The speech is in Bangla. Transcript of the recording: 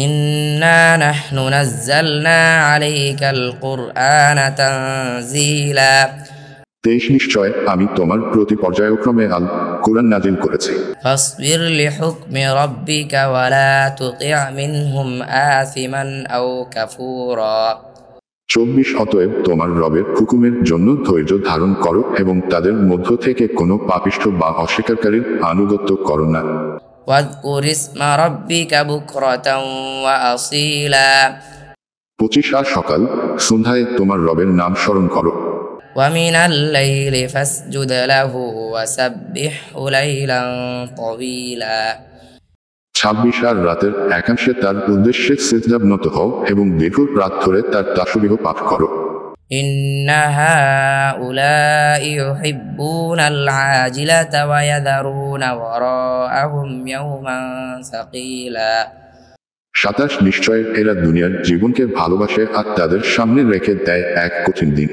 ইন্না নাহনু নাজ্জালনা আলাইকাল কুরআনা তানজিলা। 23 নিশ্চয় আমি তোমার প্রতি পর্যায়ক্রমে আল কুরআন নাজিল করেছি। ফাসবির লিহুকমি রাব্বিকা ওয়ালা তুতি' মিনহুম আথিমান আও কাফুরা। 24 অতএব তোমার রবের হুকুমের জন্য ধৈর্য ধারণ করো এবং তাদের মধ্য থেকে কোনো পাপিষ্ঠ বা অস্বীকারীর আনুগত্য করো না। ওয়াযকুর ইসমা রাব্বিকা বুকরাতাও ওয়া আসীলা। 25 আর সকাল সন্ধ্যায় তোমার রবের নাম স্মরণ করো। ওয়া মিনাল লাইলি ফাসজুদ লাহু ওয়া সাব্বিহহু লাইলান তাওয়ীলা। 26 আর রাতের একাংশে তার উদ্দেশ্যে সিজদাবনত হও এবং দীর্ঘ রাত ধরে তার তাসবিহ পাঠ করো। ইন্না হাউলাই ইউহিব্বুনাল আজিলাতা ওয়া ইয়াযারুনা ওয়ারাআহুম ইয়াওমান সাকীলা। 27 নিশ্চয় এরা দুনিয়ার জীবনকে ভালোবাসে আর তাদের সামনে রেখে দেয় এক কঠিন দিন।